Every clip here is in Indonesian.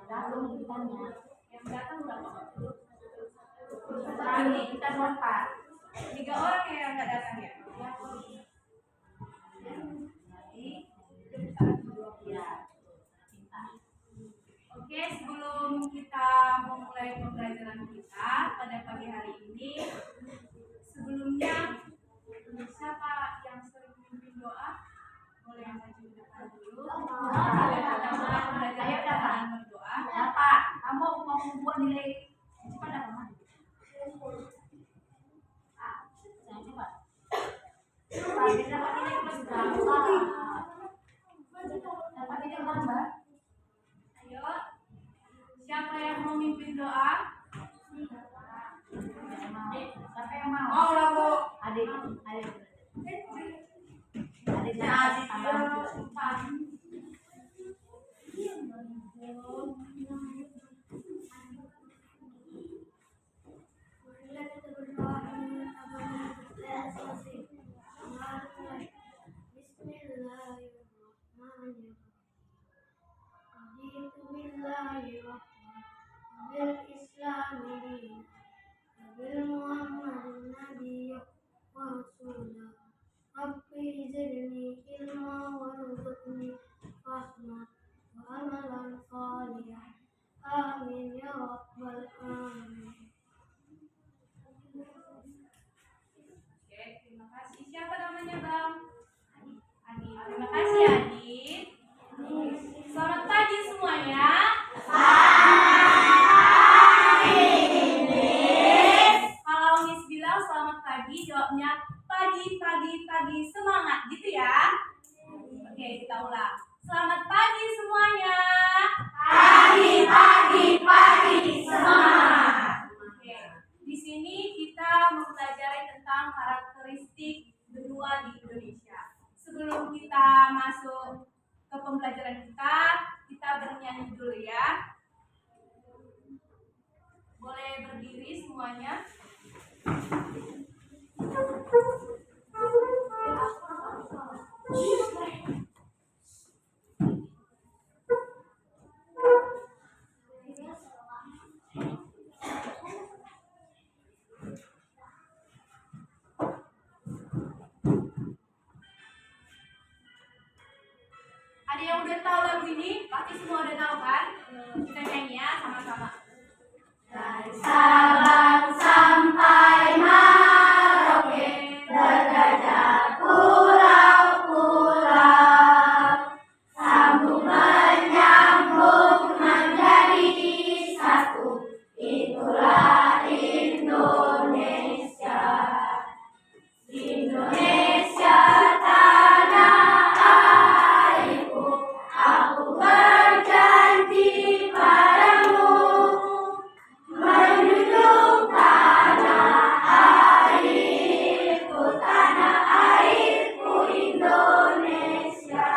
datang kitanya. Yang datang berapa? Ini kita 4. 3 orang yang nggak datang ya? Oke, sebelum kita memulai pembelajaran kita pada pagi hari ini, sebelumnya siapa yang sering memimpin doa? Boleh yang maju ke depan dulu. Ayo datang berdoa. Dapat. Kamu mau membuat nilai cepat apa mah? Cepat. Dapat nilai plus berapa? Dapat nilai berapa? Ayo, siapa yang mau memimpin doa? Siapa yang mau? Mau lah Bu. Adik. Amin ya rabbal alamin. Oke, terima kasih. Siapa namanya Bang? Adi. Terima kasih Adi. Selamat pagi semuanya. Kalau Miss bilang selamat pagi, jawabnya pagi semangat gitu ya. Oke, kita ulang. Selamat pagi semuanya. Pagi semangat. Oke, di sini kita mempelajari tentang karakteristik benua di Indonesia. Sebelum kita masuk ke pembelajaran kita bernyanyi dulu ya. Boleh berdiri semuanya. Ada yang udah tahu lagu ini? Pasti semua udah tahu kan? Kita nyanyi ya sama-sama. Dari Sabang sampai Merauke, berjajah pulau-pulau, sambung menyambung menjadi satu, itulah Indonesia. Indonesia tanah airku, aku berjanji padamu, menjunjung tanah airku Indonesia.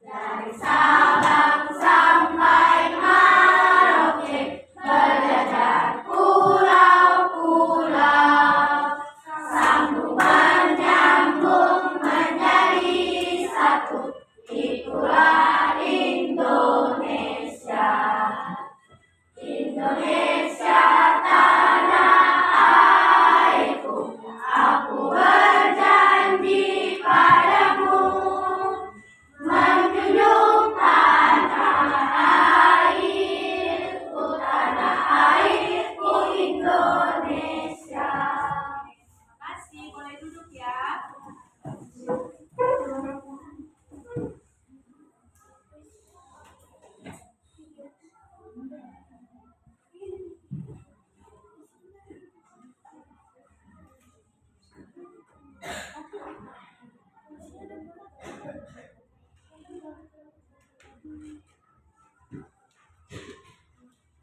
Dari Sabang sampai Merauke, berjajar pulau-pulau, sambung menyambung menjadi satu, itulah Indonesia. Indonesia tanah airku, aku berjanji padamu, menjunjung tanah airku Indonesia. Terima kasih. Boleh duduk ya.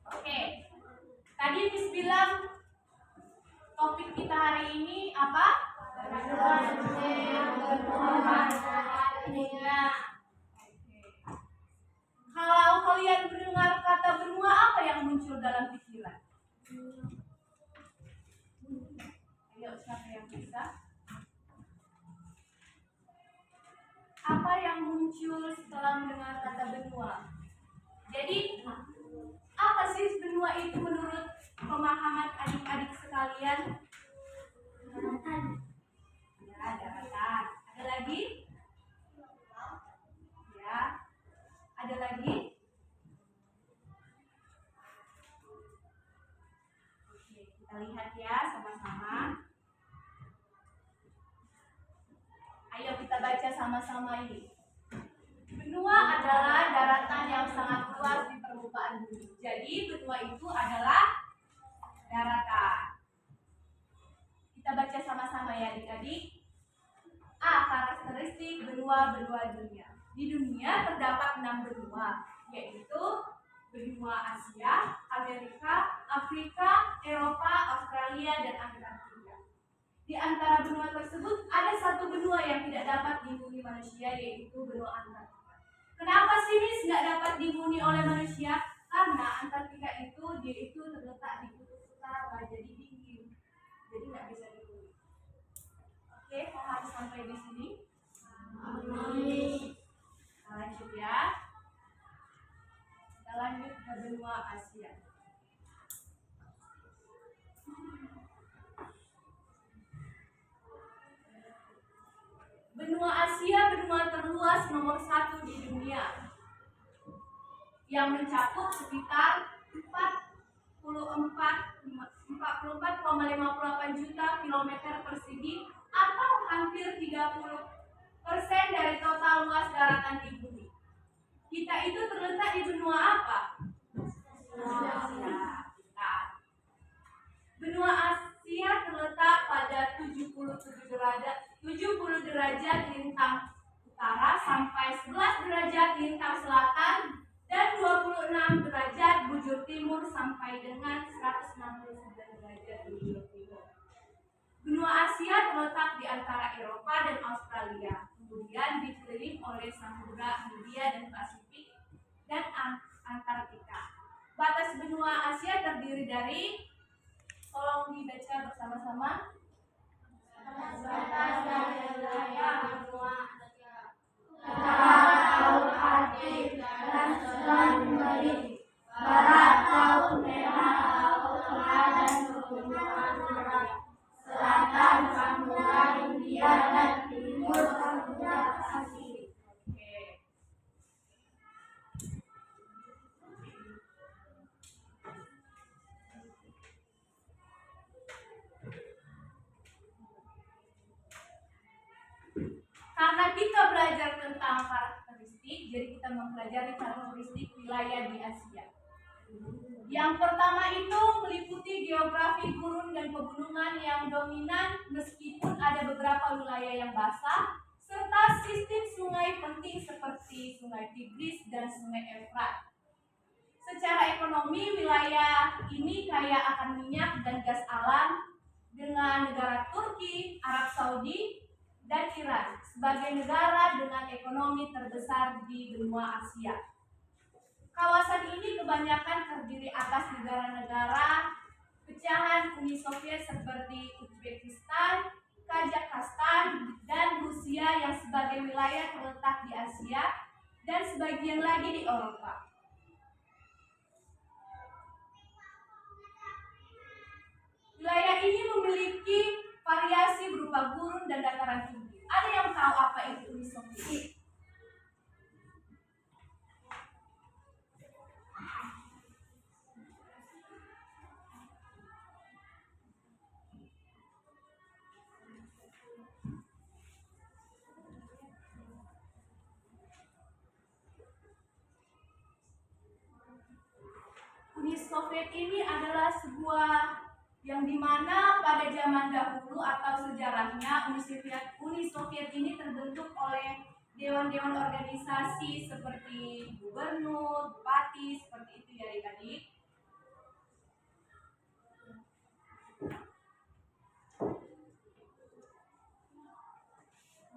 Oke. Tadi Miss bilang topik kita hari ini apa? Kalau kalian mendengar kata benua, apa yang muncul dalam pikiran? Ayo, siapa yang bisa? apa yang muncul setelah mendengar kata benua? Jadi, apa sih benua itu menurut pemahaman adik-adik sekalian? Ya, daratan. Ada lagi? Ya. Ada lagi? Oke, kita lihat ya sama-sama. Ayo kita baca sama-sama ini. Benua adalah daratan yang sangat luas di permukaan bumi. Jadi benua itu adalah daratan. Kita baca sama-sama ya adik-adik. A. Karakteristik benua-benua dunia. Di dunia terdapat 6 benua, yaitu benua Asia, Amerika, Afrika, Eropa, Australia, dan Antartika. Di antara benua tersebut ada satu benua yang tidak dapat dihuni manusia, yaitu benua Antartika. Kenapa sih Miss nggak dapat dihuni oleh manusia? Karena Antartika dia itu terletak di kutub utara, jadi dingin, jadi nggak bisa dihuni. Oke, harus sampai di sini. Kita lanjut ya. Kita lanjut ke benua Asia. Benua Asia benua terluas nomor 1 di dunia, yang mencakup sekitar 44,58 juta kilometer persegi atau hampir 30% dari total luas daratan di bumi. Kita itu terletak di benua apa? Benua Asia terletak pada 70 derajat lintang utara sampai 11 derajat lintang selatan dan 26 derajat bujur timur sampai dengan 169 derajat bujur timur. Benua Asia terletak di antara Eropa dan Australia, kemudian dikelilingi oleh Samudra Hindia dan Pasifik dan Antartika. Batas benua Asia terdiri dari, tolong dibaca bersama-sama. Batas dari wilayah benua utara Laut Arktik dan Selat Bering, barat Laut Merah, Laut Tengah dan Pegunungan Ural, selatan Samudra Hindia dan timur Samudra Pasifik. Karena kita belajar tentang karakteristik, jadi kita mempelajari karakteristik wilayah di Asia. Yang pertama itu meliputi geografi gurun dan pegunungan yang dominan meskipun ada beberapa wilayah yang basah, serta sistem sungai penting seperti Sungai Tigris dan Sungai Efrat. Secara ekonomi, wilayah ini kaya akan minyak dan gas alam dengan negara Turki, Arab Saudi, dan Iran sebagai negara dengan ekonomi terbesar di benua Asia. Kawasan ini kebanyakan terdiri atas negara-negara pecahan Uni Soviet seperti Uzbekistan, Kazakhstan, dan Rusia yang sebagai wilayah terletak di Asia dan sebagian lagi di Eropa. Wilayah ini memiliki variasi berupa gurun dan dataran tinggi. Ada yang tahu apa itu Uni Soviet? Uni Soviet ini adalah sebuah yang dimana pada zaman dahulu atau sejarahnya Uni Soviet ini terbentuk oleh dewan-dewan organisasi seperti gubernur, bupati, seperti itu ya adik-adik.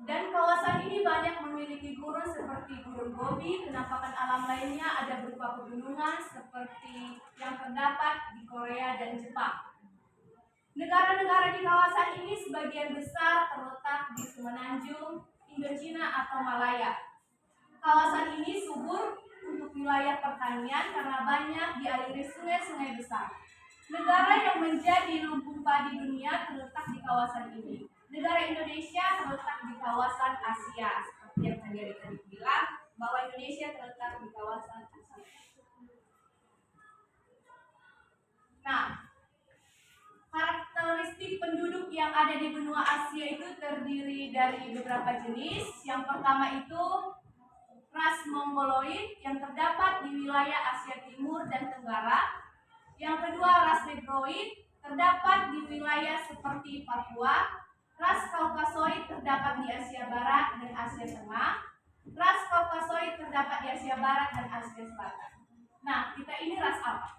Dan kawasan ini banyak memiliki gurun seperti Gurun Gobi, penampakan alam lainnya ada berupa pegunungan seperti yang terdapat di Korea dan Jepang. Negara-negara di kawasan ini sebagian besar terletak di semenanjung Indochina atau Malaya. Kawasan ini subur untuk wilayah pertanian karena banyak dialiri sungai-sungai besar. Negara yang menjadi lumbung padi dunia terletak di kawasan ini. Negara Indonesia terletak di kawasan Asia. Seperti yang tadi bilang bahwa Indonesia terletak di kawasan Asia. Nah, karakteristik penduduk yang ada di benua Asia itu terdiri dari beberapa jenis. Yang pertama itu ras Mongoloid yang terdapat di wilayah Asia Timur dan Tenggara. Yang kedua ras Negroid terdapat di wilayah seperti Papua. Ras Kaukasoid terdapat di Asia Barat dan Asia Tengah. Ras Kaukasoid terdapat di Asia Barat dan Asia Selatan. Nah, kita ini ras apa?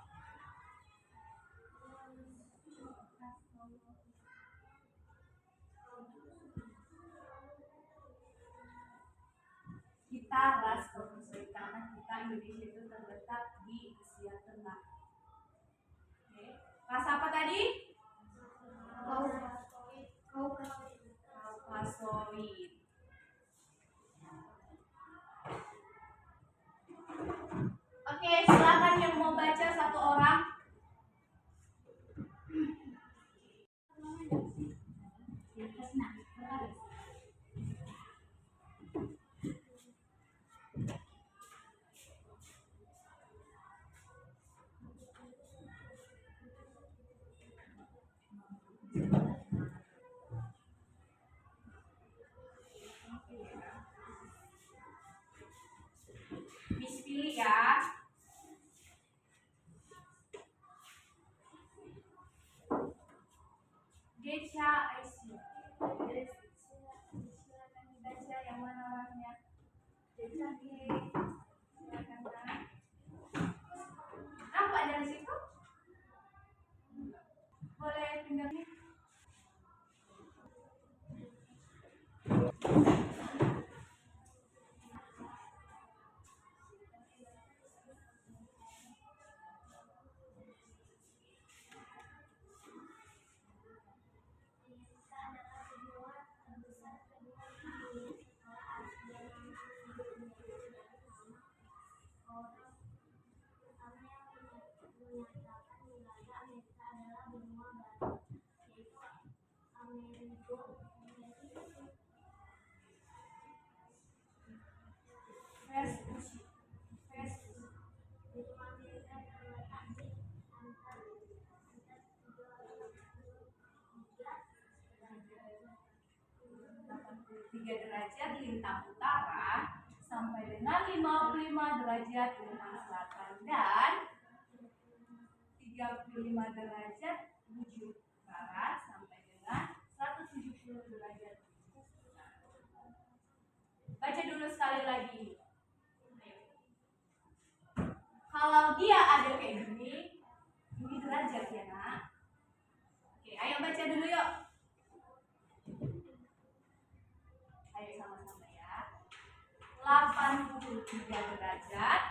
Kita ras Kaukasoid karena kita Indonesia itu terletak di Asia Tengah. Oke. Ras apa tadi? Kaukasoid. Oke, silakan yang mau baca satu orang. Miss pilih ya. Gecha Aisyah. Silakan dibaca yang mana orangnya. Gecha silakan kan. Nampak dari situ? Boleh pindah nih. Derajat lintang utara sampai dengan 55 derajat lintang selatan dan 35 derajat bujur barat sampai dengan 170 derajat bujur barat. Baca dulu sekali lagi. Kalau dia ada kayak gini, ini derajat ya nak. Oke, ayo baca dulu yuk. Ayo sama-sama ya. 83 derajat.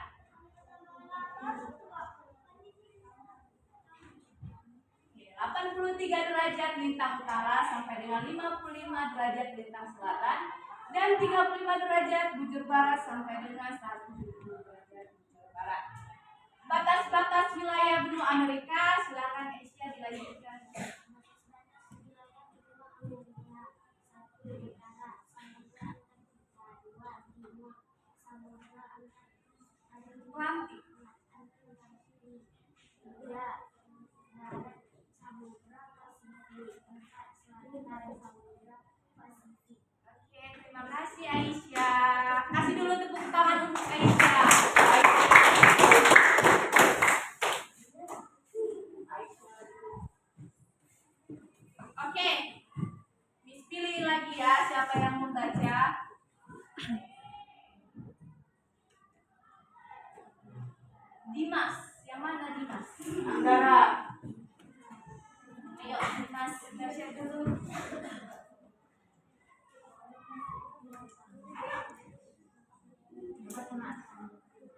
Oke, 83 derajat lintang utara sampai dengan 55 derajat lintang selatan dan 35 derajat bujur barat sampai dengan 170 derajat bujur barat. Batas-batas wilayah benua Amerika, silakan Asia dilanjutkan. Atlantik. Oke, terima kasih Aisyah. Kasih dulu tepuk tangan untuk Aisyah. Oke, Miss pilih lagi ya siapa yang membaca. Dimas, yang mana Dimas? Anggara. Ayo Dimas, baca dulu.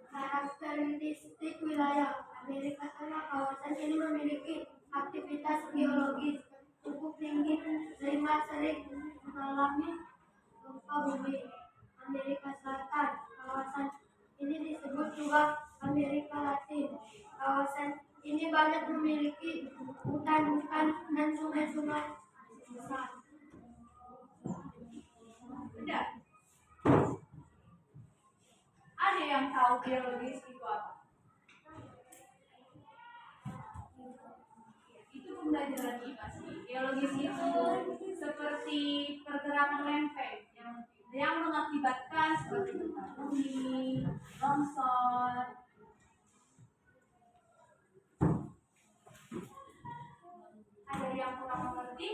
Karakteristik wilayah Amerika Tengah. Kawasan ini memiliki aktivitas geologis cukup tinggi sehingga sering mengalami bumi Amerika Selatan. Kawasan ini disebut juga Amerika Latin. Kawasan ini banyak memiliki hutan-hutan dan sungai-sungai besar. Udah. Ada yang tahu geologis itu apa? Itu pembelajaran IPA sih. Geologis itu seperti pergerakan lempeng yang mengakibatkan seperti gempa bumi, longsor. Ada yang kurang mengerti?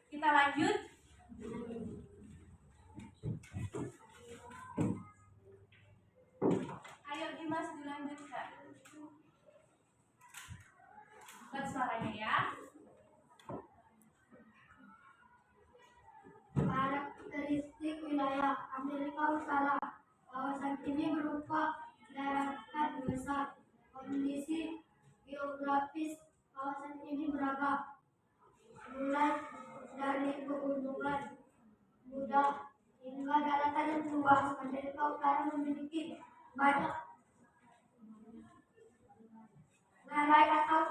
Kita lanjut. Ayo Dimas dilanjutkan. Buat suaranya ya. Karakteristik wilayah Amerika Utara. Kawasan ini berupa daratan besar. Kondisi geografis kawasan ini beragam, mulai dari pegunungan muda hingga daratan yang luas. Amerika Utara memiliki banyak ngarai atau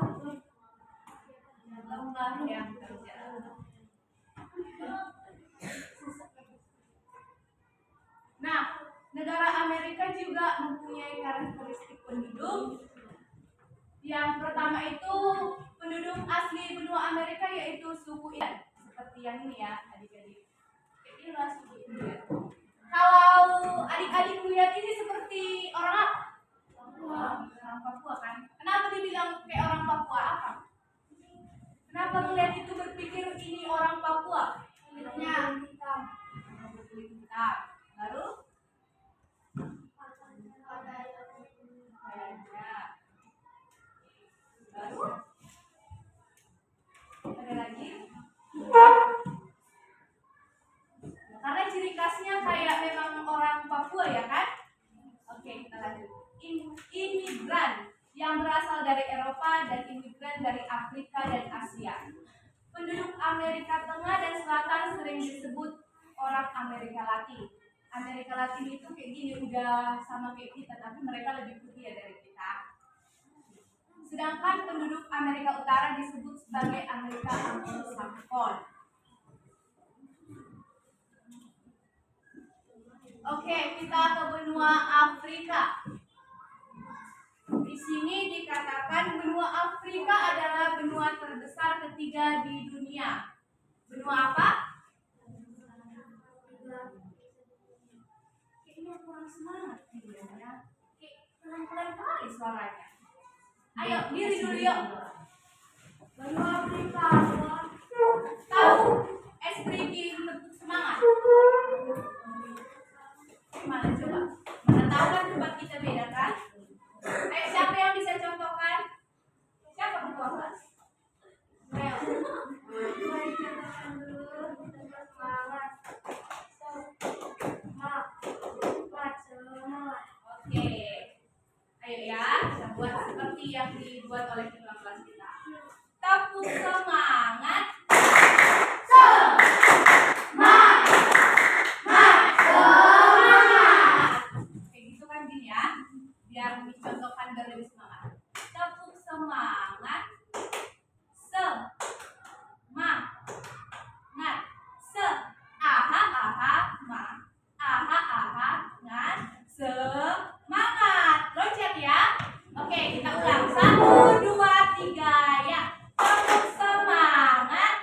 Lembah yang terjal. Nah, negara Amerika juga mempunyai karakteristik penduduk. Yang pertama itu penduduk asli benua Amerika yaitu suku Indian. Seperti yang ini ya, adik-adik. Inilah suku Indian. Kalau adik-adik lihat ini seperti orang apa? Orang Papua kan? Kenapa dibilang kayak orang Papua? Apa? Kenapa melihat itu berpikir ini orang Papua? kulitnya hitam. Berkulit hitam. Lalu? Kayaknya. Lalu? Ada lagi? Karena ciri khasnya kayak memang orang Papua ya kan? Oke, kita lanjut. Imigran yang berasal dari Eropa dan imigran dari Afrika dan Asia. Penduduk Amerika Tengah dan Selatan sering disebut orang Amerika Latin. Amerika Latin itu kayak gini, udah sama kayak kita, tapi mereka lebih putih ya dari kita. Sedangkan penduduk Amerika Utara disebut sebagai Amerika Anglo-Saxon. Oke, kita ke benua Afrika. Di sini dikatakan benua Afrika adalah benua terbesar ketiga di dunia. Benua apa? Kayaknya kurang semangat ya. Kayak pelan-pelan kali suaranya. Ayo, diri dulu yuk. Benua Afrika. Tahu? Espriki tepuk semangat. Gimana coba? Mana tahu kan tempat kita beda kan? Ayo, siapa yang bisa contohkan? Siapa ketua kelas? Oke. Ayo ya, kita buat seperti yang dibuat oleh ketua kelas kita. Tepuk semangat. Kayak gitu kan gini ya, biar dicontohkan biar lebih semangat. Tepuk semangat. Semangat. Se. Aha aha ma. Aha aha ngat. Semangat. Loncat ya. Oke, kita ulang. 1, 2, 3 ya. Tepuk semangat.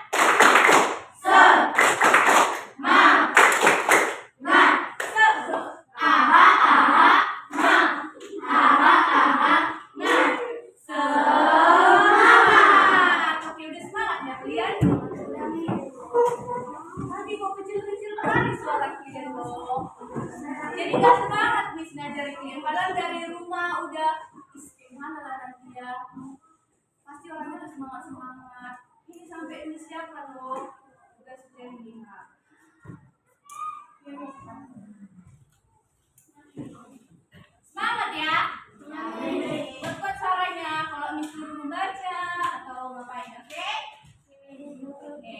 Oke, udah semangat ya kalian? Tadi kok kecil-kecil kali suara kalian loh. Jadi gak semangat Miss ngajarin kalian. Padahal dari rumah udah gimana lah nanti ya. Pasti orangnya udah semangat-semangat. Ini sampai Miss siapa loh? Udah sejam 5. Semangat ya. Buat suaranya kalau Miss suruh membaca atau ngapain, oke? Oke.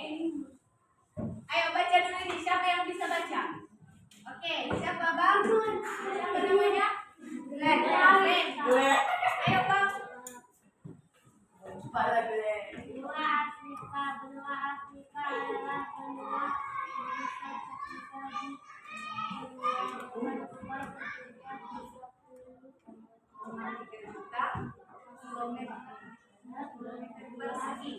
juta kilometer persegi.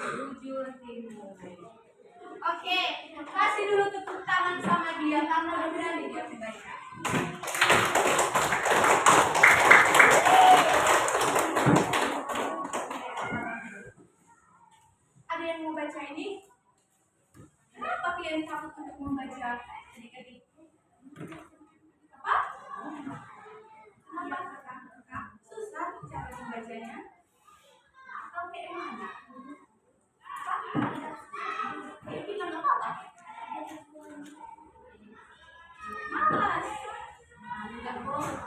Bujur timur. Oke, kasih dulu tepuk tangan sama dia karena udah berani dia membaca. Ada yang mau baca ini? Kenapa kalian takut untuk membaca adik-adik? Apa? Kenapa kakak? Susah cara membacanya? Atau kayak mana? Dia bilang nggak apa-apa. Malas. Enggak boleh.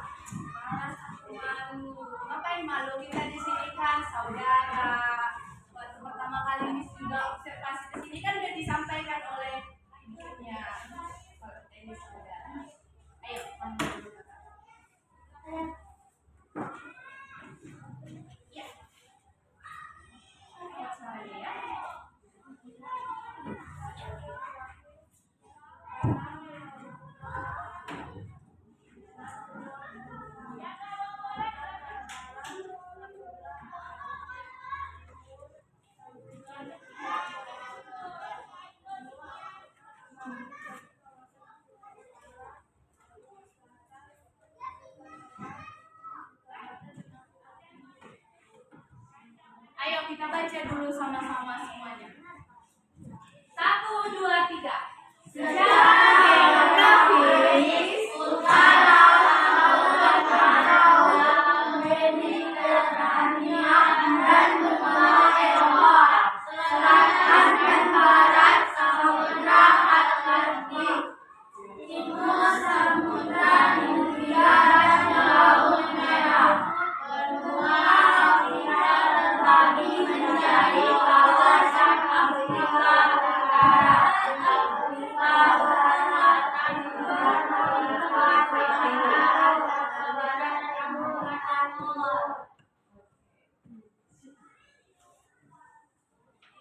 Malas atau malu. Ngapain malu? Kita di sini kan saudara. Waktu pertama kali Miss juga observasi ke sini kan udah disampaikan oleh ibunya. Kalau ini saudara. Ayo, panggil dulu kakak. Ya. Lihat saya ya. Ayo kita baca dulu sama-sama semuanya. 1, 2, 3. Sejarah geografis utara Mediterania dan benua Eropa, selatan dan barat Samudra Atlantik, timur Samudra Hindia dan Laut Merah. Benua Afrika terbagi menjadi kawasan Afrika Utara, Afrika Barat, Afrika Timur.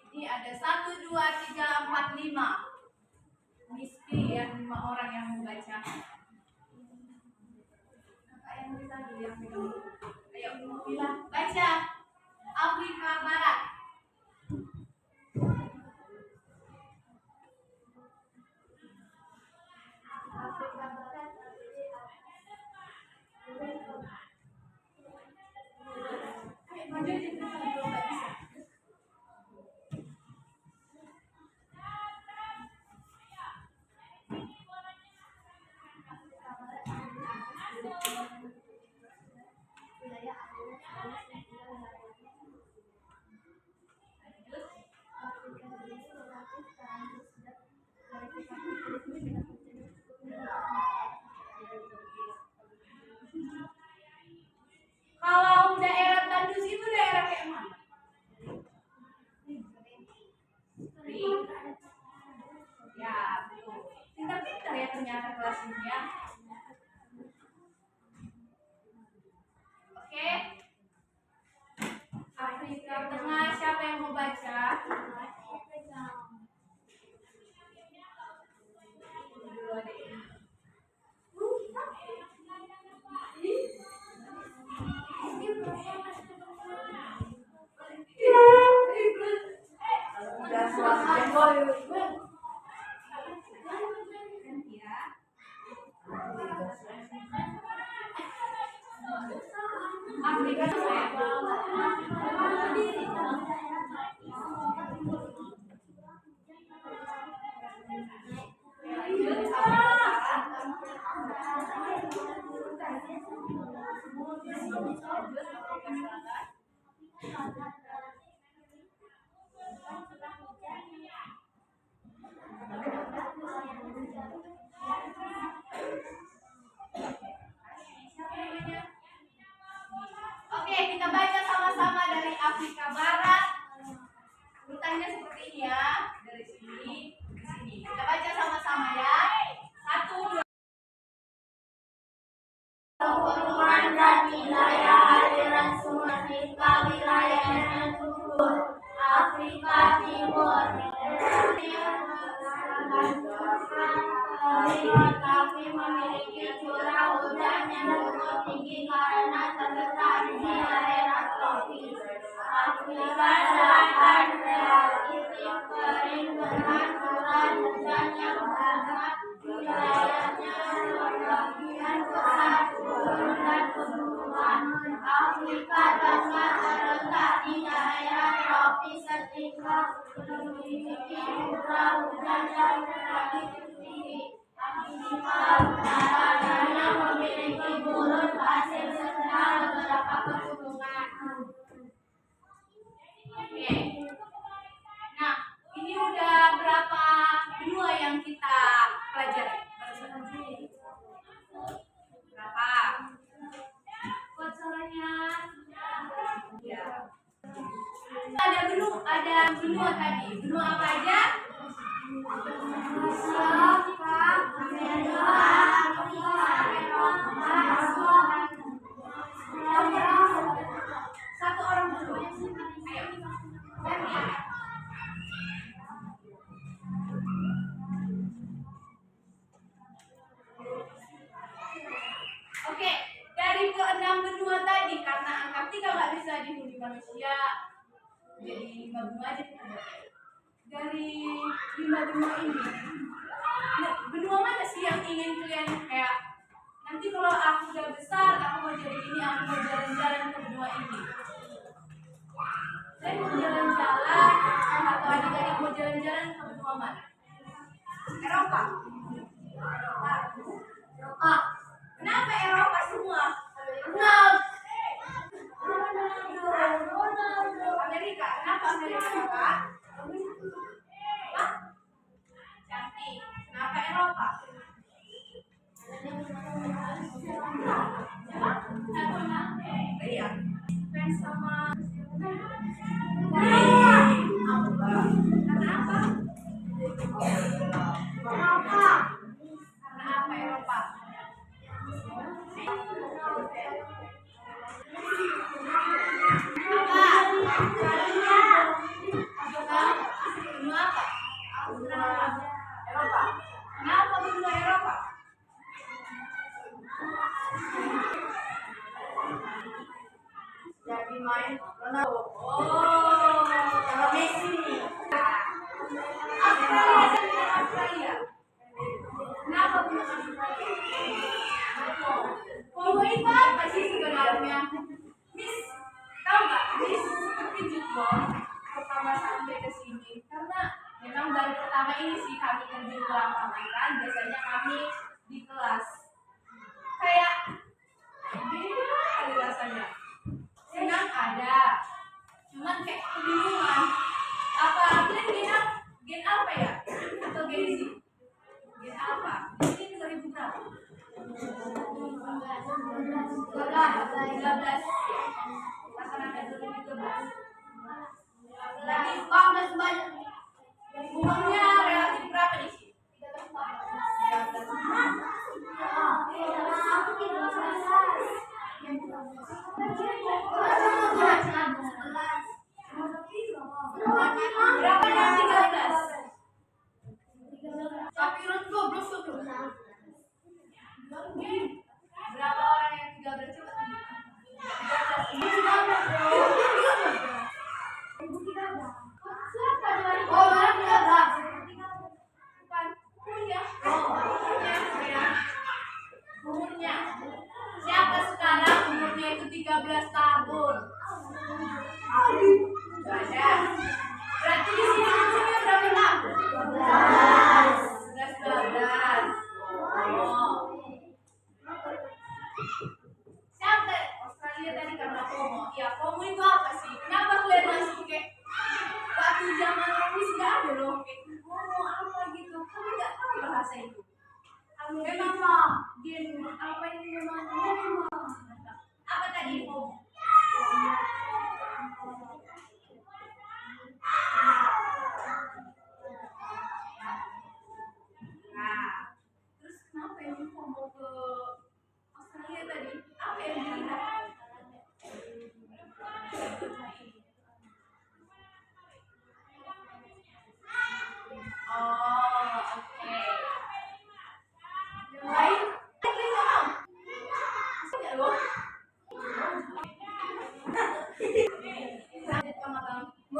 Ini ada 1, 2, 3, 4, 5. Miski ya 5 orang yang membaca. Kakak yang bisa dulu yang pegang. Ayo bilang baca. Afrika Barat. Afrika Barat Ayo maju aja dulu nggak bisa. wilayah Afrika ini relatif terancam sejak Kalau daerah Tandus itu daerah kayak mana? Ya, betul. Pintar-pintar ya ternyata kelas ini ya. Oke. Afrika Tengah, siapa yang mau baca? Dulu ada ini. Afrika Afrika Barat. Urutannya seperti ini ya, dari sini ke sini. Kita baca sama-sama ya. 1, 2. Perumahan dan wilayah aliran sungai ke wilayahnya subur Afrika Timur. Tapi memiliki curah hujan yang cukup tinggi karena terletak di daerah tropis. Afrika Selatan relatif kering dengan curah hujan yang banyak. Wilayahnya sebagian besar gurun dan pegunungan. Afrika Tengah terletak di daerah tropis ketika memiliki curah hujan yang relatif tinggi. Afrika Utara hanya memiliki gurun pasir serta beberapa pegunungan. Oke. Nah, ini udah berapa benua yang kita pelajari? Berapa? Kuat suaranya. Ya. Ada benua tadi. Benua apa aja? Satu orang dulu. Ayo. Oke, dari ke-6 benua tadi karena Antartika nggak bisa dihuni manusia, jadi 5 benua aja kita baca. Dari 5 benua ini, benua mana sih yang ingin kalian kayak nanti kalau aku udah besar, aku mau jadi ini, aku mau jalan-jalan ke benua ini. Saya mau jalan-jalan, atau adik-adik mau jalan-jalan ke benua mana? Eropa. Eropa. Kenapa Eropa semua? Amerika. Kenapa Amerika, Kak? Hah? Cantik. Kenapa Eropa? Iya. Fans sama Karena apa? Karena apa Eropa? Benua apa? Eropa. Kenapa benua Eropa? Jadi main Ronaldo. Oh, Sama Messi. Australia. Kenapa benua Australia? Kongo itu apa sih sebenarnya? Miss, tahu nggak? Miss kejut dong pertama sampai ke sini karena memang baru pertama ini sih kami terjun ke lapangan kan. Biasanya kami di kelas kayak beda kali rasanya. Senang ada, cuman kayak kebingungan. Apa kalian gen apa ya? Atau gen Z? Gen apa? Ini 2000 berapa? 13. Rata-rata 2013. Berarti umurnya relatif berapa di sini? 13. Berapa yang 13? Tapi Ron goblok tuh. Berapa orang yang 13 coba tunjuk?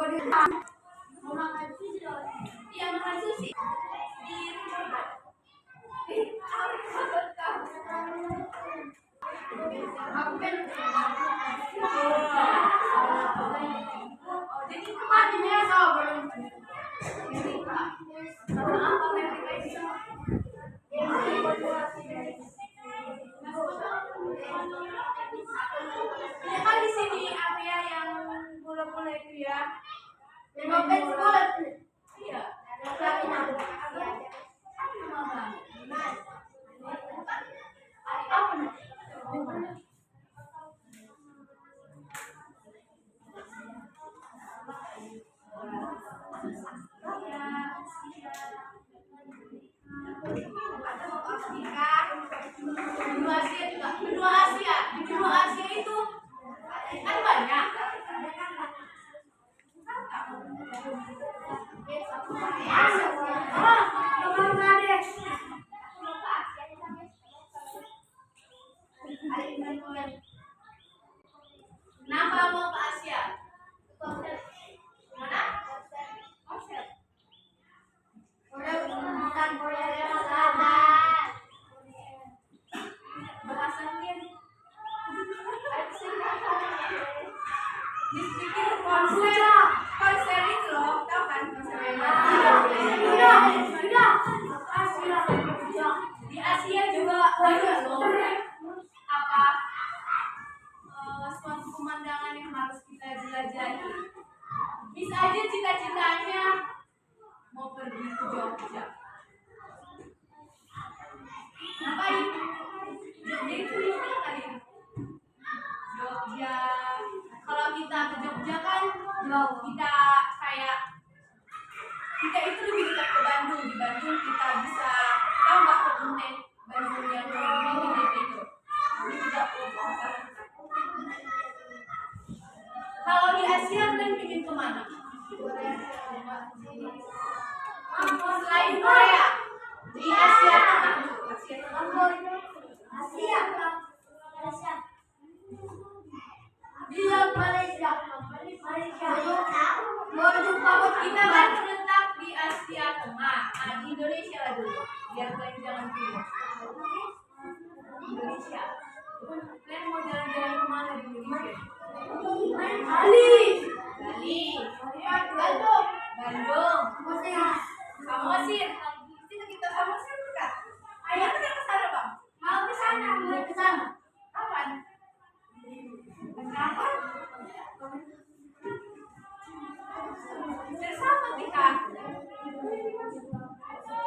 Mau makan sushi loh. Iya, makan sushi. Di Riverboat. Di Afrika. Aku kan Oh, jadi tempatnya sama Amerika. Karena apa Amerika itu? Ya kan di sini area yang bola-bola itu ya. Iya. Apa nih? Benua Asia juga. Benua Asia. Di benua Asia itu kan banyak. Kenapa mau ke Asia? Mana? Konser. Bahasa Mien. Dipikir konser itu loh, tau kan konser di Asia juga banyak loh. Apa suatu pemandangan yang harus kita jelajahi. Bisa aja cita-citanya mau pergi ke Jogja. Ngapain? Jogja itu dimana tadi? Jogja. Kalau kita ke Jogja kan kita kayak kita itu lebih dekat ke Bandung. Di Bandung kita bisa tahu nggak kebun Bandung yang gede itu. Ini tidak kalau di Asia kalian ingin kemana? Selain Korea, di Asia Tengah. Kita kan terletak di Asia Tengah. Nah, di Indonesia lah dulu. Biar kalian jangan pilih. Indonesia. Kalian mau jalan-jalan kemana di Indonesia? Bali. Bandung. Samosir. Kita Samosir bukan? Ayo kita ke sana, Bang. Mau ke sana. Kapan? Kapan? Bersama kita.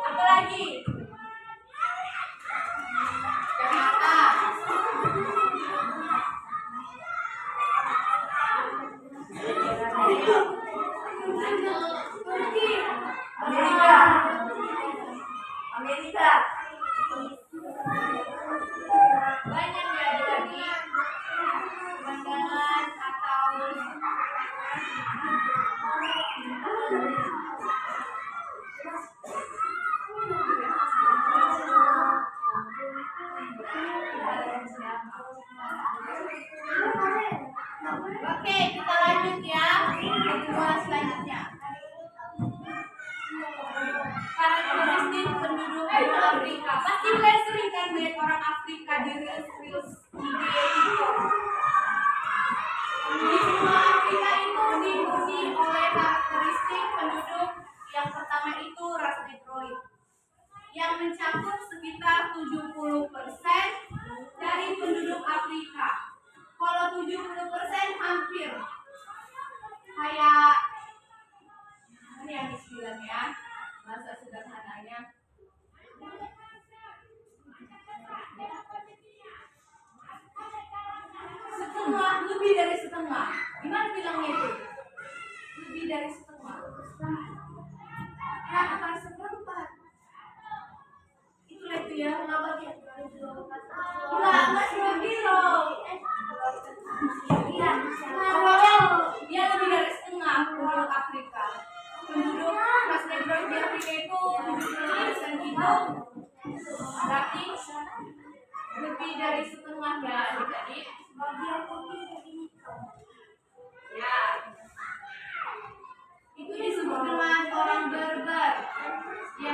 Apa lagi? Jakarta. Amerika. Banyak ya tadi pemandangan atau Oke, kita lanjut ya ke benua selanjutnya. Karakteristik penduduk benua Afrika. Pasti kalian sering kan melihat orang Afrika di reels IG TikTok. Di benua Afrika itu dihuni oleh karakteristik penduduk yang pertama itu ras Negroid yang mencakup sekitar 70% dari penduduk Afrika. Kalau 70% hampir kayak ini yang bilang ya, bahasa sederhananya. Setengah, lebih dari setengah. Gimana bilangnya itu? Lebih dari setengah. Nah, apa seperempat? Itulah itu ya, kenapa dia? Enggak kilo. Dia lebih dari setengah penduduk Afrika. Penduduk ras Negroid di Afrika itu 70% hidup. Berarti lebih dari setengah ya adik-adik. Ya.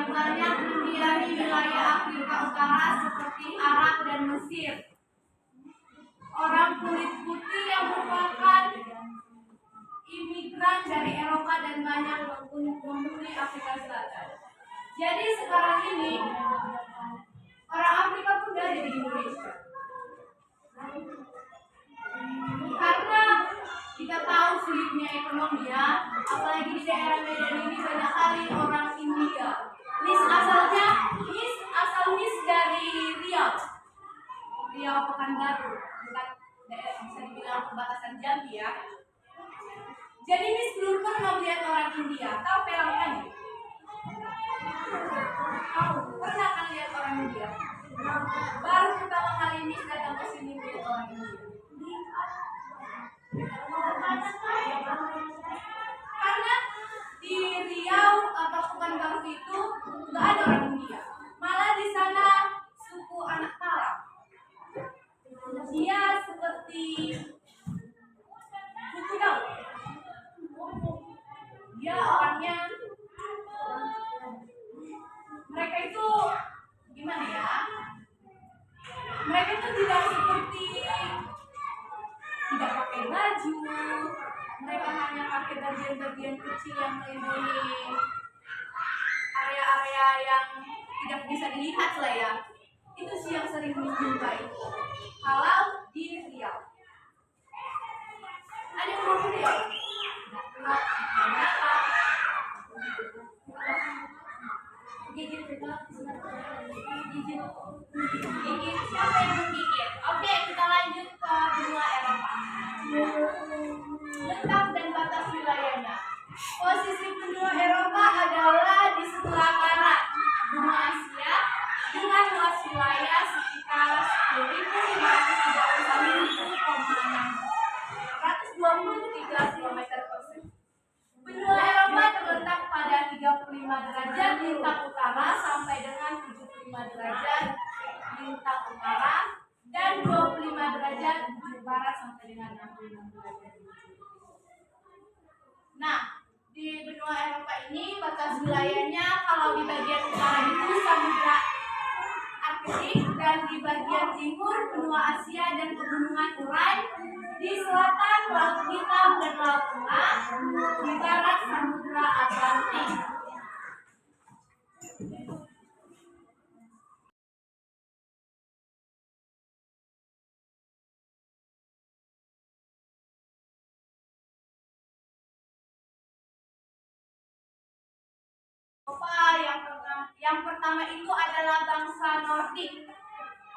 yang banyak mendiami wilayah Afrika Utara seperti Arab dan Mesir. Orang kulit putih yang merupakan imigran dari Eropa dan banyak menghuni Afrika Selatan. Jadi sekarang ini orang Afrika pun dari di Indonesia. Karena kita tahu sulitnya ekonomi ya, apalagi di daerah Medan ini banyak kali orang India. Nis asal dari Riau, Pekanbaru, dekat daerah bisa dibilang perbatasan Jambi ya. Jadi Nis belum pernah melihat orang India. Tahu film kan? Tahu? Pernah kan lihat orang India? Baru pertama kali Nis datang ke sini melihat orang India. Karena di Riau atau Pekanbaru itu nggak ada orang India, malah di sana suku anak Talam. Dia seperti suku Daud. Dia orangnya, mereka itu gimana ya? Mereka itu tidak seperti tidak pakai baju, mereka hanya pakai bagian-bagian kecil yang melindungi area-area yang tidak bisa dilihat lah ya. Itu sih yang sering dijumpai kalau di Riau. Ada yang mau Riau? Kenapa? Gigit siapa yang menggigit? Oke, kita lanjut ke benua Eropa. Letak dan batas wilayahnya. Posisi benua Eropa adalah di sebelah barat benua Asia dengan luas wilayah sekitar 10.521,623 km². Benua Eropa terletak pada 35 derajat lintang utara sampai dengan 75 derajat lintang utara dan 25 derajat bujur barat sampai dengan 66 derajat. Nah, di benua Eropa ini batas wilayahnya kalau di bagian utara itu Samudra Arktik dan di bagian timur benua Asia dan pegunungan Urai, di selatan Laut Hitam dan Laut Tengah, di barat Samudra Atlantik. Yang pertama itu adalah bangsa Nordik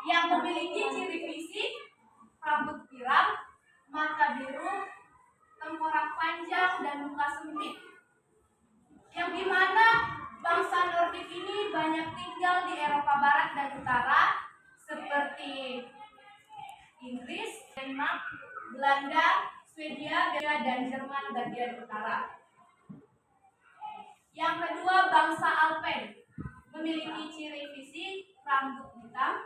yang memiliki ciri fisik rambut pirang, mata biru, tengkorak panjang dan muka sempit. Yang dimana bangsa Nordik ini banyak tinggal di Eropa Barat dan Utara seperti Inggris, Denmark, Belanda, Swedia, dan Jerman bagian utara. Yang kedua, bangsa Alpen memiliki ciri fisik rambut hitam,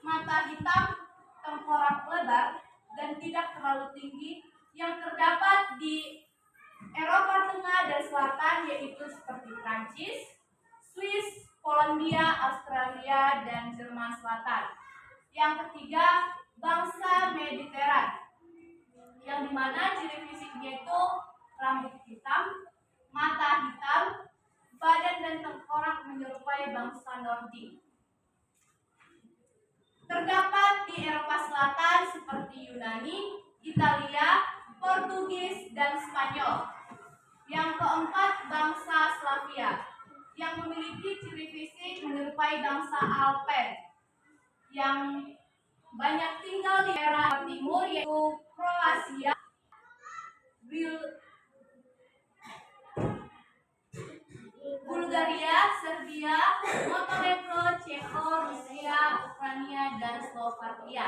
mata hitam, tengkorak lebar, dan tidak terlalu tinggi yang terdapat di Eropa Tengah dan Selatan yaitu seperti Prancis, Swiss, Polandia, Australia, dan Jerman Selatan. Yang ketiga, bangsa Mediteran yang dimana ciri fisiknya itu rambut hitam, mata hitam, badan dan tengkorak menyerupai bangsa Nordik. Terdapat di Eropa Selatan seperti Yunani, Italia, Portugis, dan Spanyol. Yang keempat, bangsa Slavia yang memiliki ciri fisik menyerupai bangsa Alpen yang banyak tinggal di daerah timur yaitu Kroasia, Bulgaria, Serbia, Montenegro, Ceko, Rusia, Ukraina, dan Slovakia.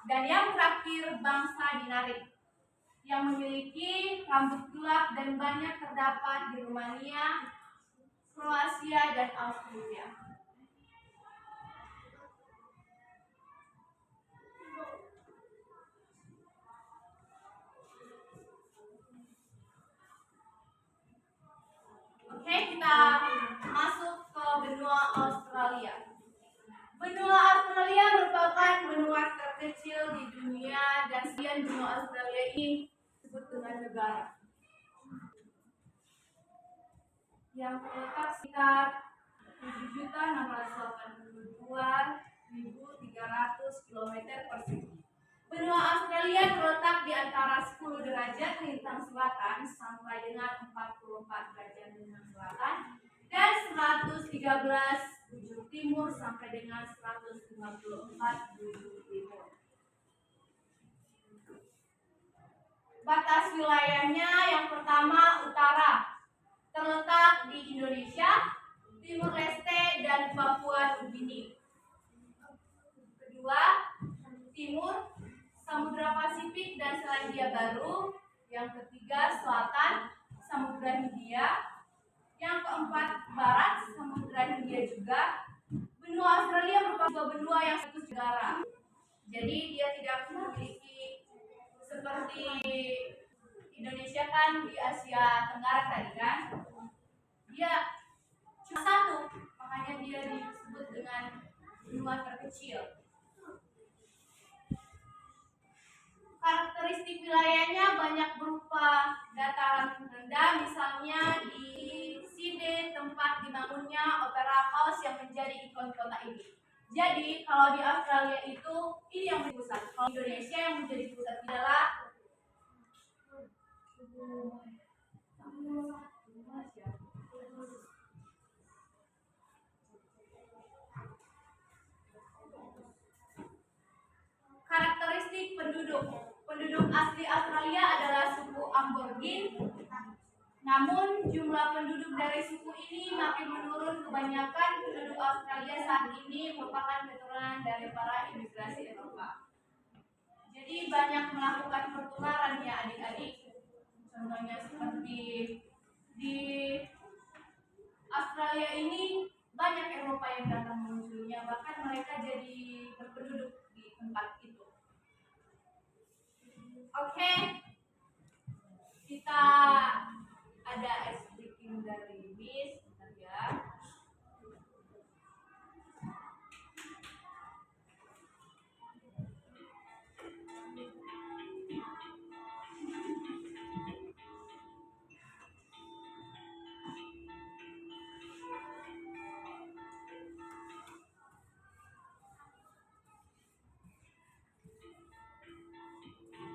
Dan yang terakhir bangsa Dinarik yang memiliki rambut gelap dan banyak terdapat di Rumania, Kroasia, dan Austria. Oke, kita masuk Tenggara yang terletak sekitar 7.682.300 km persegi. Benua Australia terletak di antara 10 derajat lintang selatan sampai dengan 44 derajat lintang selatan dan 113 bujur timur sampai dengan 154 bujur timur. Batas wilayahnya yang pertama utara, terletak di Indonesia, Timur Leste, dan Papua Nugini. Kedua, timur, Samudra Pasifik dan Selandia Baru. Yang ketiga, selatan, Samudra Hindia. Yang keempat, barat, Samudra Hindia juga. Benua Australia merupakan benua yang status negara. Jadi dia tidak memiliki seperti Indonesia kan di Asia Tenggara tadi kan. Dia cuma satu, makanya dia disebut dengan benua terkecil. Karakteristik wilayahnya banyak berupa dataran rendah, misalnya di Sydney tempat dibangunnya Opera House yang menjadi ikon kota ini. Jadi kalau di Australia itu ini yang menjadi pusat. Kalau di Indonesia yang menjadi pusat adalah karakteristik penduduk. Penduduk asli Australia adalah suku Aborigin. Namun jumlah penduduk dari suku ini makin menurun. Kebanyakan penduduk Australia saat ini merupakan keturunan dari para imigrasi Eropa. Jadi banyak melakukan pertukaran ya adik-adik. Contohnya seperti di Australia ini banyak Eropa yang datang mengunjunginya, bahkan mereka jadi berpenduduk di tempat itu. Oke, kita ada speaking dari Miss, bentar ya.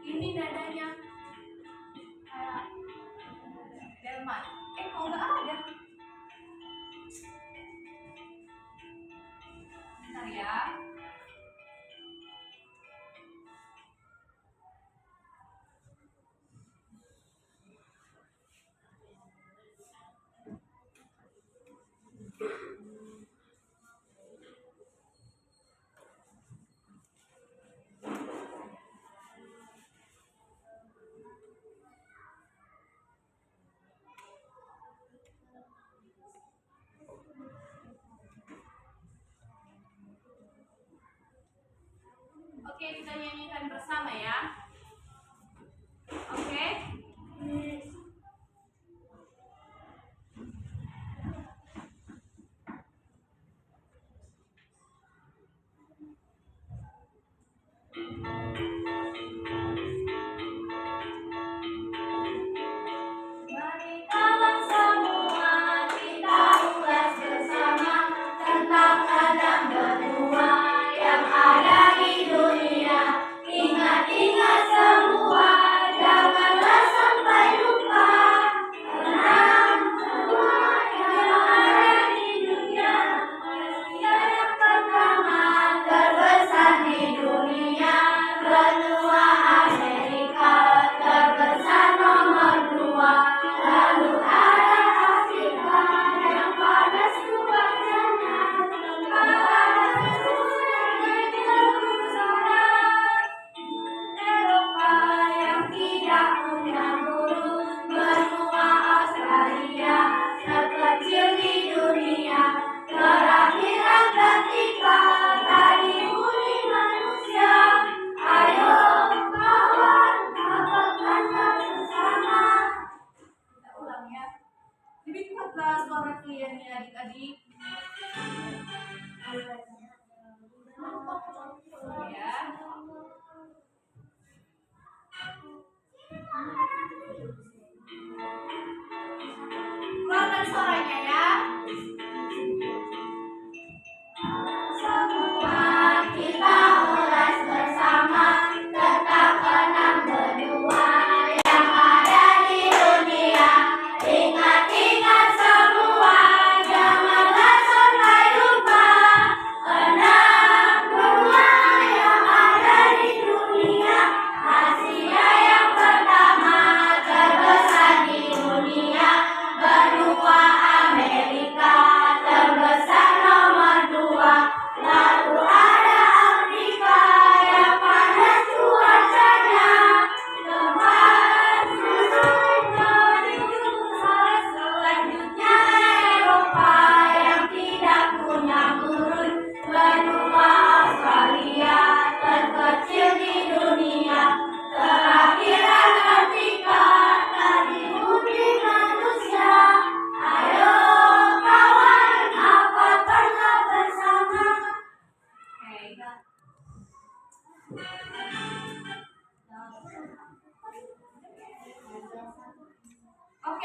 Ini nadanya kayak Delman. Kok nggak ada? Bentar ya. Oke, kita nyanyikan bersama ya. Oke. Ya.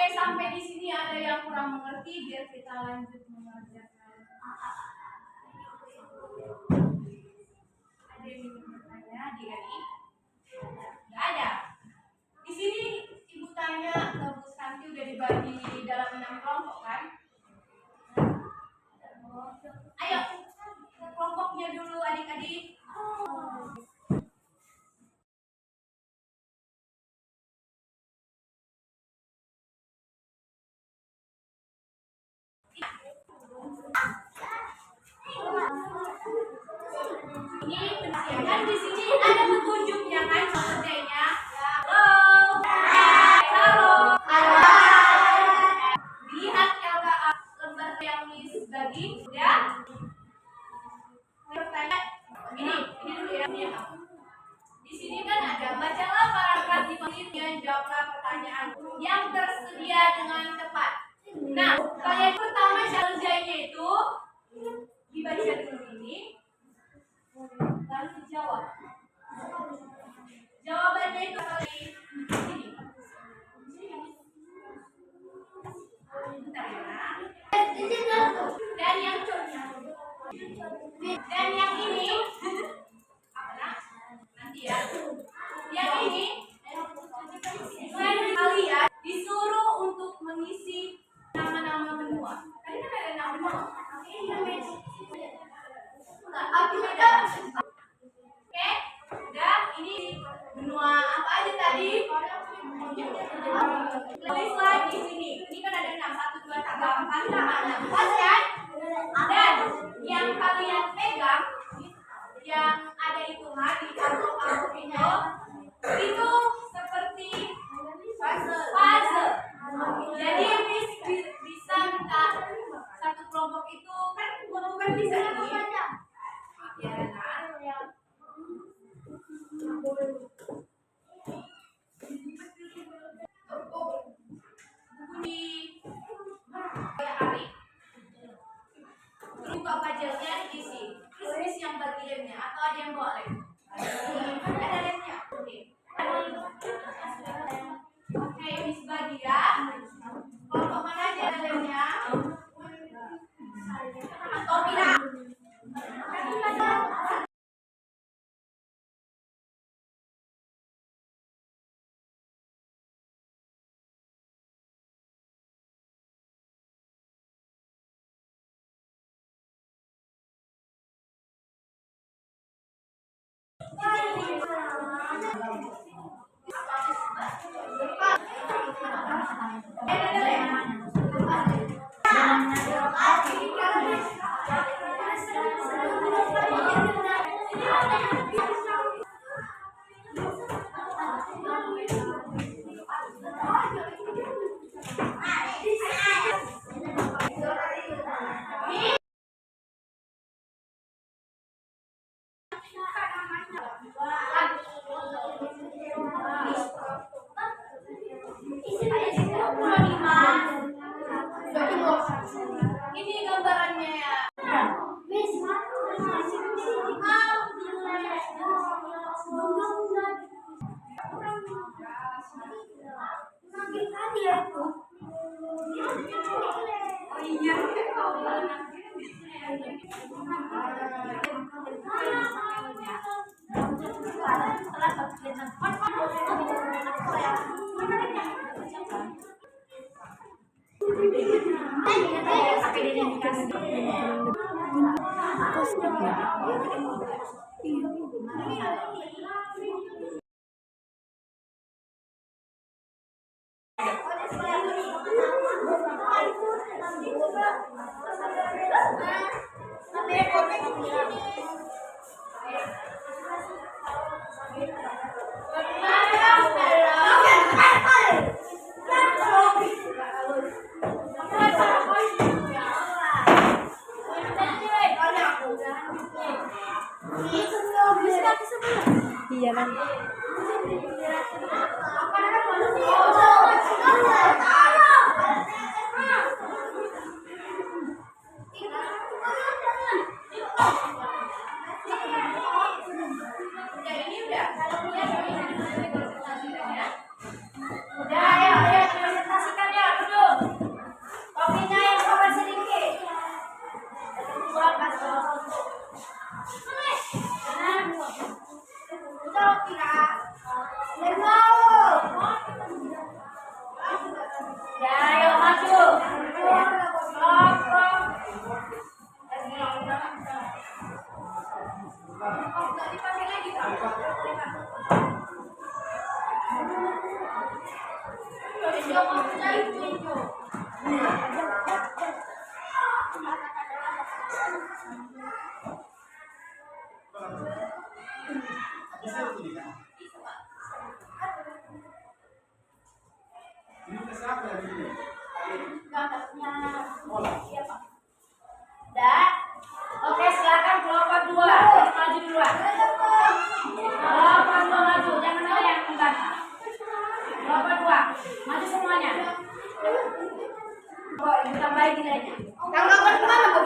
Oke, sampai di sini ada yang kurang mengerti, biar kita lanjut mengerjakan. Ada yang ingin bertanya, adik-adik? Nggak ada. Di sini ibu tanya ke Bu Santi udah dibagi dalam 6 kelompok kan? Ayo, kelompoknya dulu adik-adik. Ini kan di sini ada petunjuknya kan sepertinya. Halo. Halo. Lihat lembar yang Miss bagi ya. Bertanya ini dulu ya. Di sini kan ada bacalah paragraf di bawahnya, jawablah pertanyaan yang tersedia dengan tepat. Nah, yang pertama cara kerjanya itu dibaca dulu ini, lalu dijawab. Jawabannya itu kali ini. Bentar ya. Dan yang ini apa? Nanti ya. Yang ini kalian disuruh untuk mengisi nama-nama benua. Tadi kan ada nama benua. Oke, dan ini benua apa aja tadi? Tulis lagi di sini. Ini kan ada 6, 1, 2, 3, 4, 5, 6 kan? Dan yang kalian pegang, yang ada itu hari atau itu seperti puzzle. Jadi Miss bisa minta satu kelompok itu kan bukan bisa ini. Ya, hari terus buka puzzle-nya diisi. Terus Miss yang bagiannya atau ada yang bawa lem? Ada lemnya. Oke, Miss bagi ya. Kelompok mana aja ada lemnya? Atau tidak? Ini gambarannya ya. Iya kan. Udah, ayo presentasikan ya. Ya, ayo maju. Nggak dipakai lagi, Pak. Dah. Oke, silakan kelompok 2. Maju duluan. Kelompok 2 maju, jangan ada yang membantah. Kelompok 2, maju semuanya. Oh, tambah nilainya. Tanggal kemana, Bu?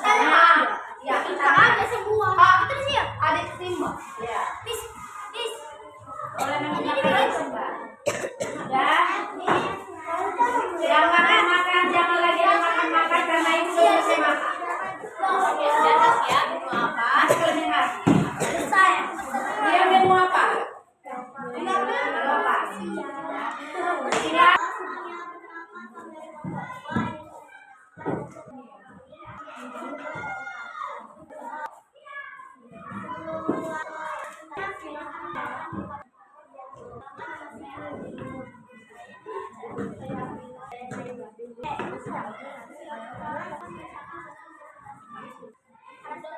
Nah, ya, Kita aja semua. Kita sih ya. Adik Simba. ya. Tis. Boleh menggunakan sumber. Ya. Yang makan-makan jangan lagi yang makan-makan karena itu sudah selesai makan. Oke, catat ya. Mau apa? Kelebihan. Selesai. Dia mau apa? Mau apa? Sila.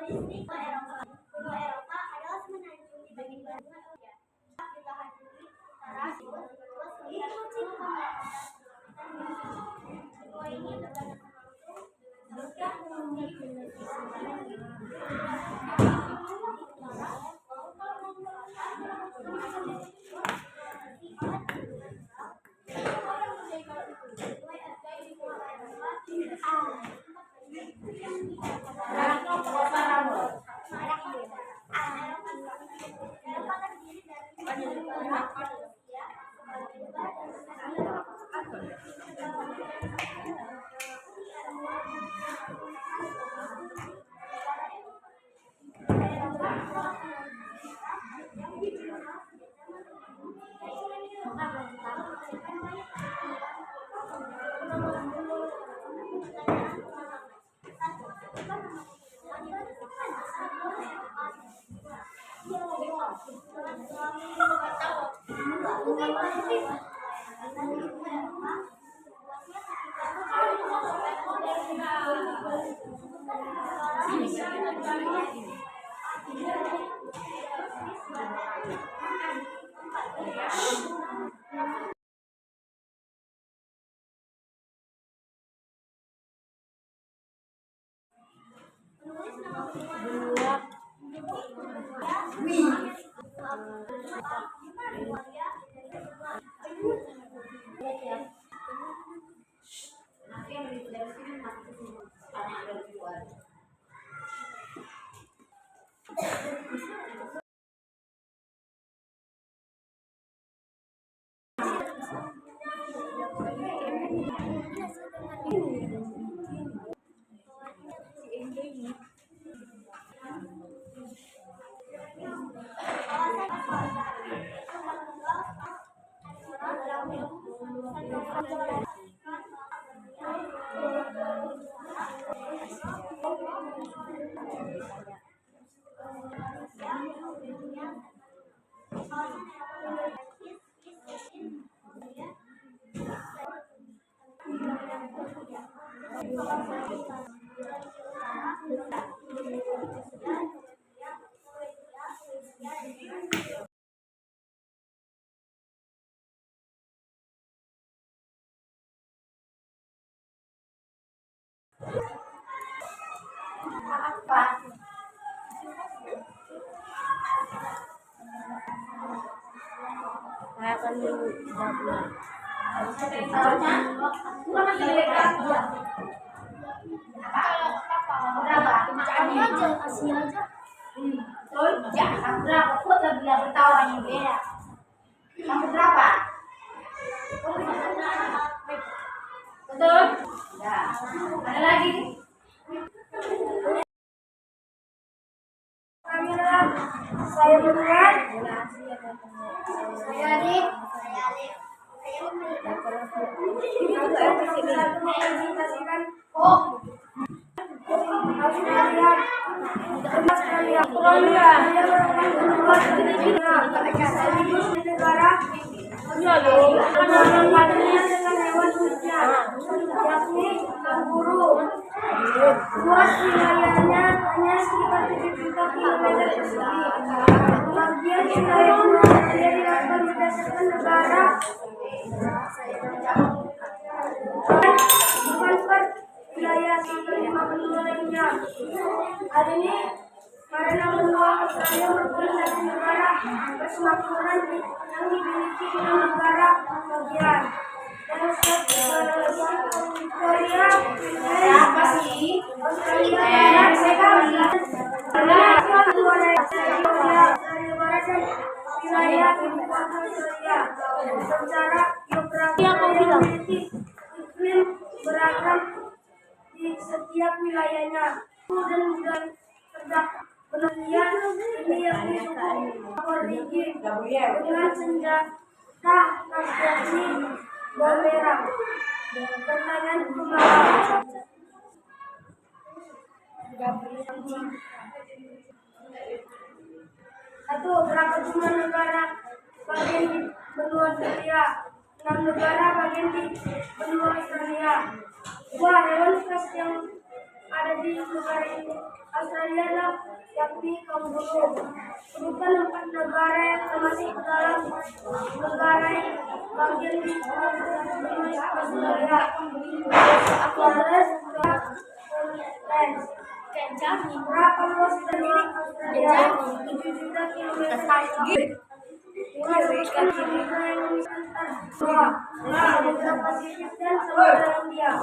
Benua Eropa adalah semenanjung di bagian barat Asia. Belahan bumi utara luas benua ini berbatas langsung dengan Akan dulu. Ini aja, kasih aja. Betul? Ya, kamu berapa? Kok terbilang bertawa yang beda? Kamu berapa? Betul? Ya. Ada lagi? Kamera. Saya duluan. Saya Adik. Saya Alif. Saya Umi. mempresentasikan Australia. Negara dengan hewan hujan, yakni kanguru. Luas wilayahnya hanya sekitar 7 juta kilometer persegi. Bagian wilayah Australia dilakukan berdasarkan negara, bukan per wilayah sampai 50 lainnya. Hal ini karena benua Australia merupakan satu negara persemakmuran yang dimiliki 6 negara bagian. Dan Victoria, Apa sih? Australia Barat, Australia Barat dan wilayah ibu kota Australia. Secara geografi memiliki iklim beragam di setiap wilayahnya. Dan terdapat penelitian ini yakni suku Aborigin dengan senjata navigasi boomerang. Pertanyaan pembahasan. Satu, berapa jumlah negara bagian di benua Australia? 6 negara bagian di benua Australia. 2, hewan khas yang ada di negara ini Australia adalah yakni kanguru. Sebutkan 4 negara yang termasuk dalam negara yang bagian di benua Australia. Wales, berapa luas benua Australia? 7 juta kilometer persegi. Samudra Pasifik dan Samudra India.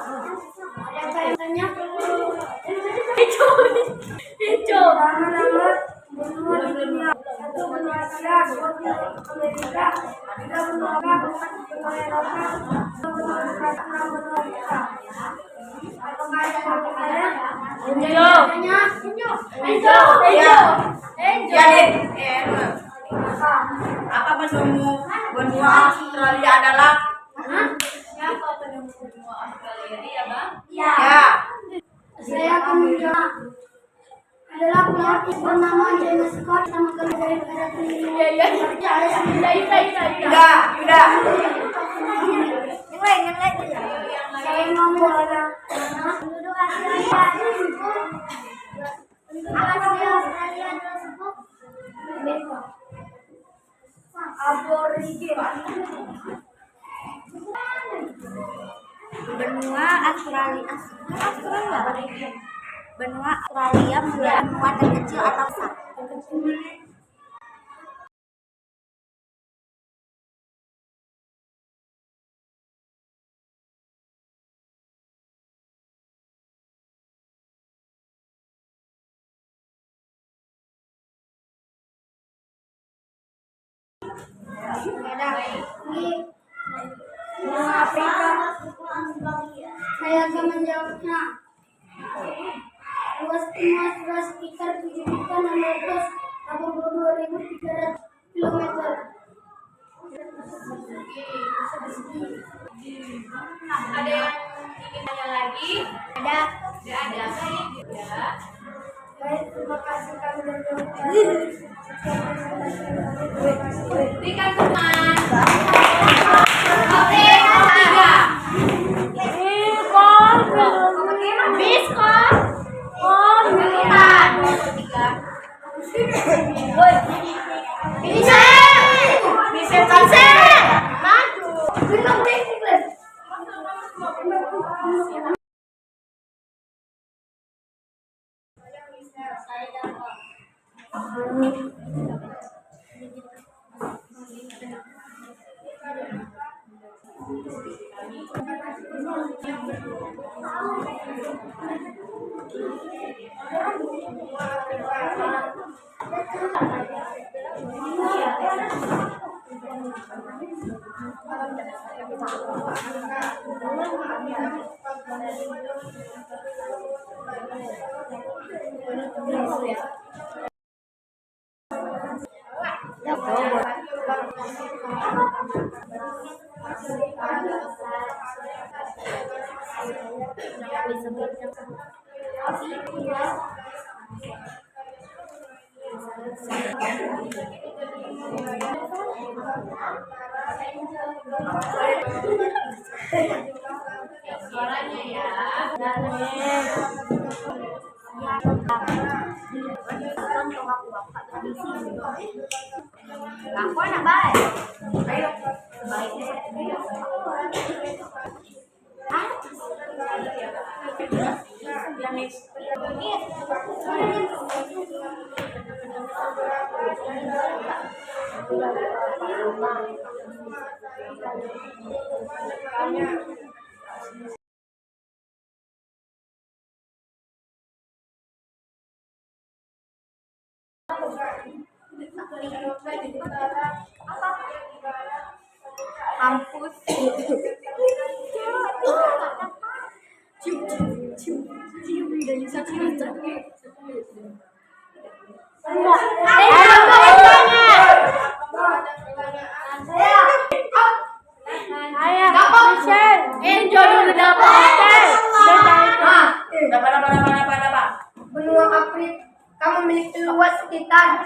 Nama-nama benua dunia. 1, benua Asia. 2, benua Amerika. 3, benua Afrika. 4, benua Eropa. 5, benua Eropa. 6, benua Afrika. Apakah ada pertanyaan? Apa benua Australia adalah? Siapa penemu benua Australia? Dia, Bang? Ya. Saya akan menjawab. Adalah pelatih bernama James Scott sama dari negara Udah. Saya ngomong penduduk Australia adalah suku Aborigin. Benua Australia. Benua Australia menjadi benua terkecil atau besar. Benua Afrika. Saya akan menjawabnya. Luas sekitar 7.682.300 kilometer. Ada yang ingin tanya lagi? Ada. Tidak ada. Baik, ya. Baik, terima kasih kami sudah jawab. Berikan teman. Oke, 3. disebutnya Suaranya ya. Aku anak baik. Ayo, sebaiknya kampus. Benua Afrika memiliki luas sekitar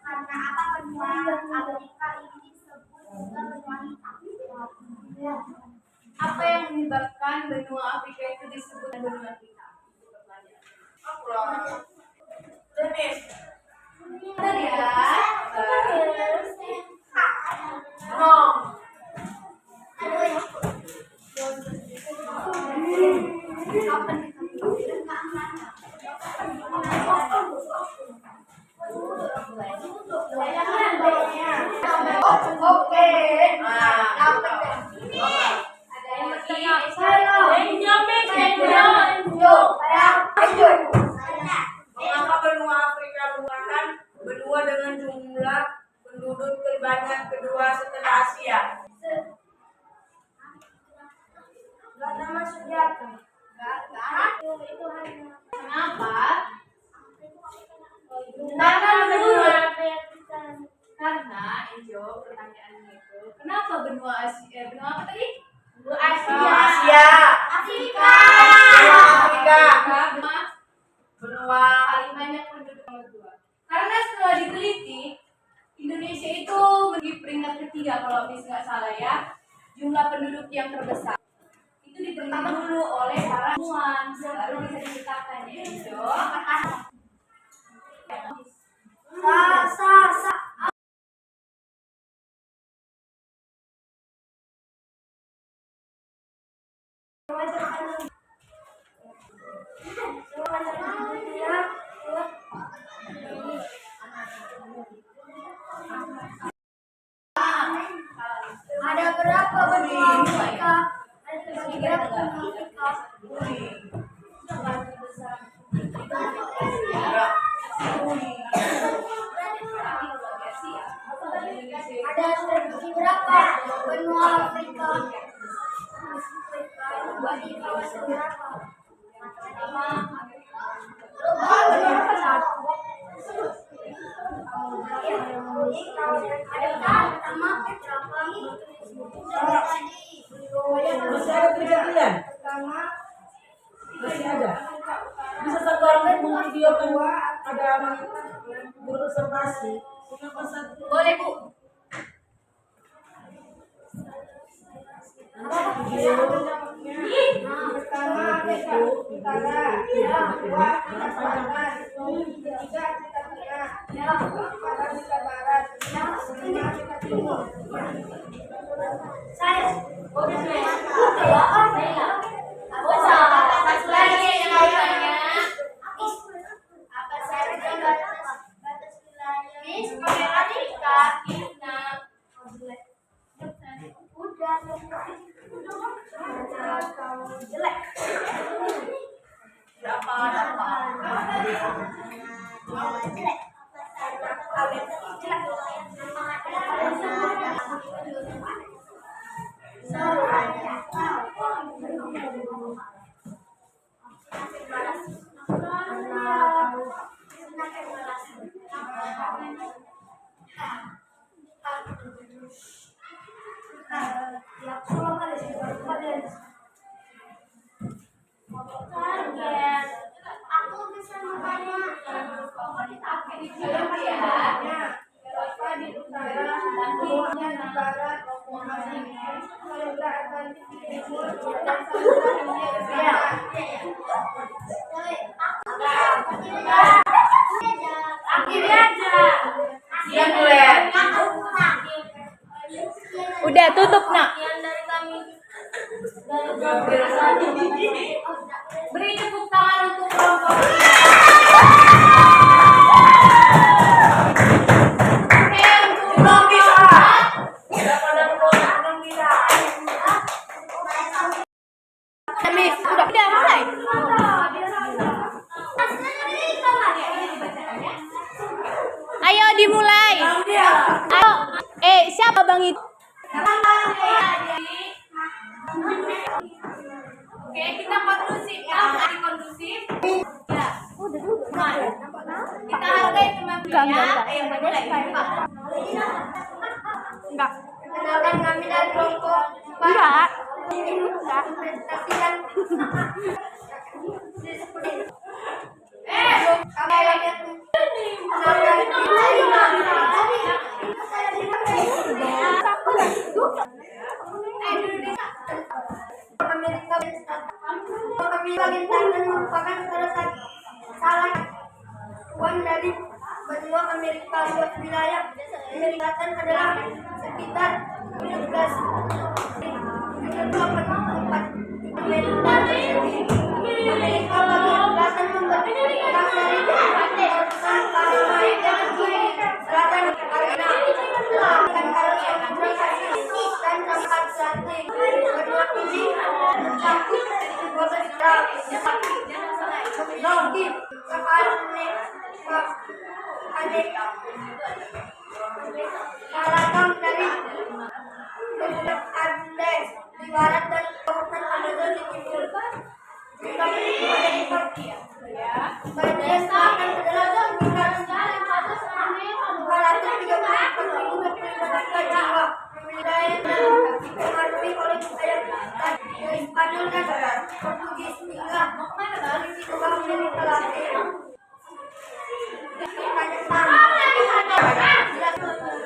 Karena apa benua Afrika ini disebut juga benua hitam? Apa yang menyebabkan benua Afrika itu disebut benua hitam? Benar ya. Oke. Mengapa benua Afrika merupakan benua dengan jumlah penduduk terbanyak kedua setelah Asia? Karena masuk di atas. Kenapa? Karena Ejo pertanyaannya itu kenapa benua Asia? Benua apa tadi? Benua Asia. Afrika. Benua Paling banyak penduduk nomor 2. Karena setelah diteliti Indonesia itu di peringkat ketiga kalau nggak salah ya, jumlah penduduk yang terbesar. Itu ditentukan dulu oleh para ilmuwan, baru bisa ditetapkan ya Ejo. Ada berapa benua Afrika? Ada berapa benua Afrika? Ada terbagi berapa benua Afrika? Bagi kawasan berapa? masih ada kejadian? Masih ada. Bisa sekarang memvideokan ada berobservasi. Kenapa satu? Boleh Bu. Pertama Afrika Utara, yang kedua Afrika Selatan, ketiga Afrika Tengah, yang keempat Afrika Barat, yang kelima Afrika Timur. Saya Satu lagi yang mau tanya. Apa saja batas wilayah Miss kamera Kak Isna. udah kamu jelek. Berapa? jelek. Target. Aku bisa makanya. Eropa di utara, semuanya di barat, Samudra Atlantik di timur, dan Samudra Hindia di selatan. Akhirnya aja. Siap Glenn. Udah tutup nak. Sekian dari kami. Dari beri tepuk tangan untuk kelompok kita. Oke, untuk Belum bisa. kelompok Udah pada belum bisa. Udah mulai. Ayo dimulai. Ayo. Siapa Bang itu? Oke, kita kondusif ya, mari kondusif. Ya. Mari. Kita hargai teman ya. Ayo mulai. Enggak. Kenalkan kami dari kelompok Enggak. presentasikan Amerika Bintang merupakan salah satuan dari benua Amerika. Luas wilayah Amerika Selatan adalah sekitar 17,4 Amerika bagian selatan membentang dari Oregon, California, dan selatan Carolina, selatan Carolina, Pasifik, dan sampai Atlantik. Benua ini mencakup 12 lagi keanekaragam dari Gunung Andes di barat dan lautan Amazon di timur. Bagian selatan adalah sekitar 434.025 jiwa. Wilayah yang dipengaruhi oleh budaya dari Spanyol dan Portugis hingga dari benua Amerika Latin.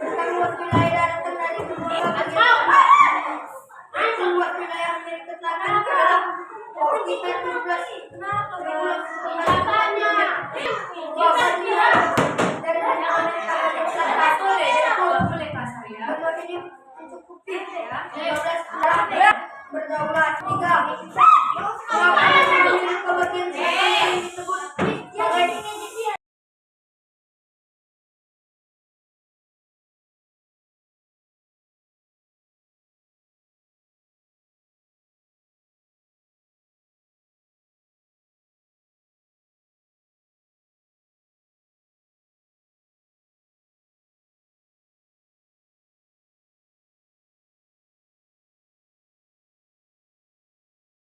Tentang luas wilayah daratan dari benua luas wilayah Amerika Selatan adalah sekitar 17 dari benua Amerika Selatan. Boleh kasar ya. Benua ini mencukupi 15 alam berdaulat. 3. Kebagian selatan disebut